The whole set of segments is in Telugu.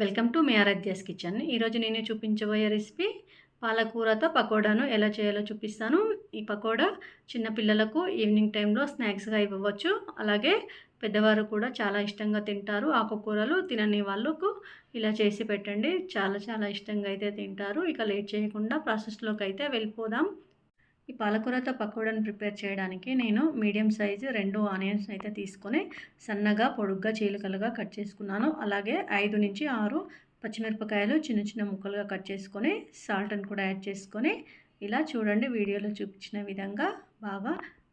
వెల్కమ్ టు మీ ఆరాధ్యాస్ కిచెన్. ఈరోజు నేను చూపించబోయే రెసిపీ పాలకూరతో పకోడాను ఎలా చేయాలో చూపిస్తాను. ఈ పకోడా చిన్న పిల్లలకు ఈవినింగ్ టైంలో స్నాక్స్గా ఇవ్వవచ్చు. అలాగే పెద్దవారు కూడా చాలా ఇష్టంగా తింటారు. ఆకుకూరలు తినని వాళ్ళకు ఇలా చేసి పెట్టండి, చాలా చాలా ఇష్టంగా అయితే తింటారు. ఇక లేట్ చేయకుండా ప్రాసెస్లోకి అయితే వెళ్ళిపోదాం. ఈ పాలకూరతో పకోడాను ప్రిపేర్ చేయడానికి నేను మీడియం సైజు 2 ఆనియన్స్ అయితే తీసుకొని సన్నగా పొడుగ్గా చీలికలుగా కట్ చేసుకున్నాను. అలాగే 5 నుంచి 6 పచ్చిమిరపకాయలు చిన్న చిన్న ముక్కలుగా కట్ చేసుకొని సాల్ట్ని కూడా యాడ్ చేసుకొని ఇలా చూడండి వీడియోలో చూపించిన విధంగా బాగా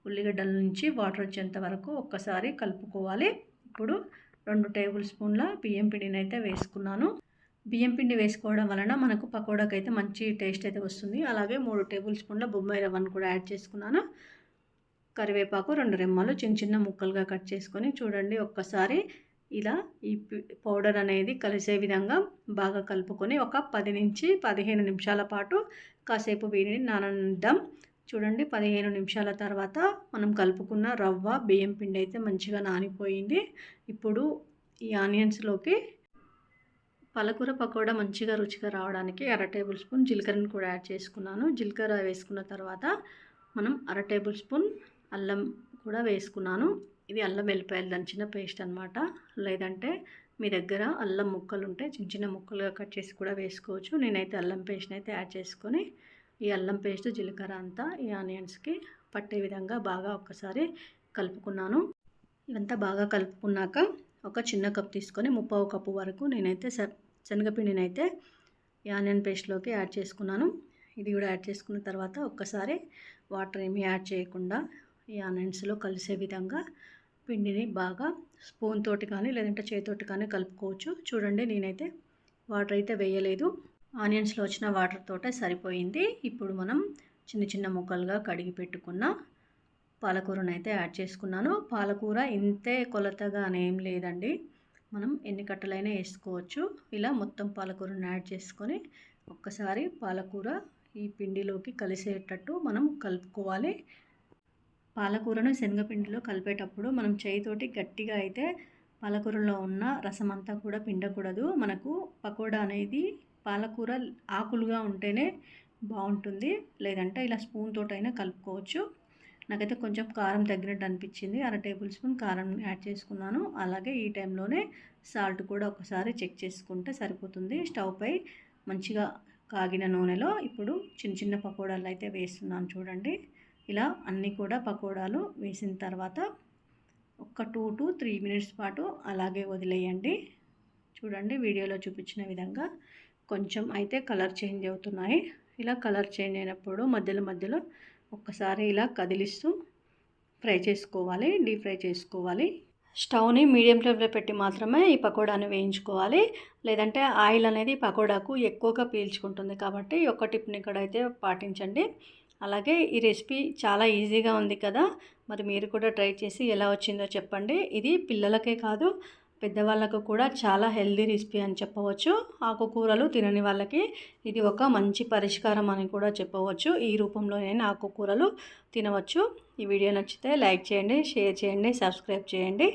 ఉల్లిగడ్డల నుంచి వాటర్ వచ్చేంత వరకు ఒక్కసారి కలుపుకోవాలి. ఇప్పుడు 2 టేబుల్ స్పూన్ల బియ్యం పిండిని అయితే వేసుకున్నాను. బియ్యం పిండి వేసుకోవడం వలన మనకు పకోడాకి అయితే మంచి టేస్ట్ అయితే వస్తుంది. అలాగే 3 టేబుల్ స్పూన్ల బొంబాయి రవ్వను కూడా యాడ్ చేసుకున్నాను. కరివేపాకు 2 రెమ్మలు చిన్న చిన్న ముక్కలుగా కట్ చేసుకొని చూడండి ఒక్కసారి ఇలా ఈ పౌడర్ అనేది కలిసే విధంగా బాగా కలుపుకొని ఒక 10 నుంచి 15 నిమిషాల పాటు కాసేపు వీటిని నాననిద్దాం. చూడండి 15 నిమిషాల తర్వాత మనం కలుపుకున్న రవ్వ బియ్యం పిండి అయితే మంచిగా నానిపోయింది. ఇప్పుడు ఈ ఆనియన్స్లోకి పాలకూర పకోడా మంచిగా రుచిగా రావడానికి 1/2 టేబుల్ స్పూన్ జీలకర్రను కూడా యాడ్ చేసుకున్నాను. జీలకర్ర వేసుకున్న తర్వాత మనం 1/2 టేబుల్ స్పూన్ అల్లం కూడా వేసుకున్నాను. ఇది అల్లం వెల్లిపాయలు దంచిన పేస్ట్ అనమాట. లేదంటే మీ దగ్గర అల్లం ముక్కలు ఉంటే చిన్న చిన్న ముక్కలుగా కట్ చేసి కూడా వేసుకోవచ్చు. నేనైతే అల్లం పేస్ట్ని అయితే యాడ్ చేసుకొని ఈ అల్లం పేస్ట్ జీలకర్ర అంతా ఈ ఆనియన్స్కి పట్టే విధంగా బాగా ఒక్కసారి కలుపుకున్నాను. ఇవంతా బాగా కలుపుకున్నాక ఒక చిన్న కప్ తీసుకొని 1/2 కప్పు వరకు నేనైతే శనగపిండిని అయితే ఈ ఆనియన్ పేస్ట్లోకి యాడ్ చేసుకున్నాను. ఇది కూడా యాడ్ చేసుకున్న తర్వాత ఒక్కసారి వాటర్ ఏమీ యాడ్ చేయకుండా ఈ ఆనియన్స్లో కలిసే విధంగా పిండిని బాగా స్పూన్ తోటి కానీ లేదంటే చేతితోటి కానీ కలుపుకోవచ్చు. చూడండి నేనైతే వాటర్ అయితే వేయలేదు, ఆనియన్స్లో వచ్చిన వాటర్ తోటే సరిపోయింది. ఇప్పుడు మనం చిన్న చిన్న ముక్కలుగా కడిగి పెట్టుకున్న పాలకూరను అయితే యాడ్ చేసుకున్నాను. పాలకూర ఇంతే కొలతగా అనేం లేదండి, మనం ఎన్ని కట్టలైనా వేసుకోవచ్చు. ఇలా మొత్తం పాలకూరను యాడ్ చేసుకొని ఒక్కసారి పాలకూర ఈ పిండిలోకి కలిసేటట్టు మనం కలుపుకోవాలి. పాలకూరను శనగపిండిలో కలిపేటప్పుడు మనం చేయితోటి గట్టిగా అయితే పాలకూరలో ఉన్న రసం అంతా కూడా పిండకూడదు. మనకు పకోడా అనేది పాలకూర ఆకులుగా ఉంటేనే బాగుంటుంది, లేదంటే ఇలా స్పూన్ తోటైనా కలుపుకోవచ్చు. నాకైతే కొంచెం కారం తగ్గినట్టు అనిపించింది. 1/2 టేబుల్ స్పూన్ కారం యాడ్ చేసుకున్నాను. అలాగే ఈ టైంలోనే సాల్ట్ కూడా ఒకసారి చెక్ చేసుకుంటే సరిపోతుంది. స్టవ్ పై మంచిగా కాగిన నూనెలో ఇప్పుడు చిన్న చిన్న పకోడాలు అయితే వేస్తున్నాను. చూడండి ఇలా అన్నీ కూడా పకోడాలు వేసిన తర్వాత ఒక 2 to 3 మినిట్స్ పాటు అలాగే వదిలేయండి. చూడండి వీడియోలో చూపించిన విధంగా కొంచెం అయితే కలర్ చేంజ్ అవుతున్నాయి. ఇలా కలర్ చేంజ్ అయినప్పుడు మధ్యలో మధ్యలో ఒక్కసారి ఇలా కదిలిస్తూ ఫ్రై చేసుకోవాలి, డీప్ ఫ్రై చేసుకోవాలి. స్టవ్ని మీడియం ఫ్లేమ్లో పెట్టి మాత్రమే ఈ పకోడాను వేయించుకోవాలి, లేదంటే ఆయిల్ అనేది పకోడాకు ఎక్కువగా పీల్చుకుంటుంది. కాబట్టి ఒక టిప్ని ఇక్కడైతే పాటించండి. అలాగే ఈ రెసిపీ చాలా ఈజీగా ఉంది కదా, మరి మీరు కూడా ట్రై చేసి ఎలా వచ్చిందో చెప్పండి. ఇది పిల్లలకే కాదు పెద్దవాళ్ళకు కూడా చాలా హెల్దీ రెసిపీ అని చెప్పవచ్చు. ఆకుకూరలు తినని వాళ్ళకి ఇది ఒక మంచి పరిష్కారం అని కూడా చెప్పవచ్చు. ఈ రూపంలోనైనా ఆకుకూరలు తినవచ్చు. ఈ వీడియో నచ్చితే లైక్ చేయండి, షేర్ చేయండి, సబ్స్క్రైబ్ చేయండి.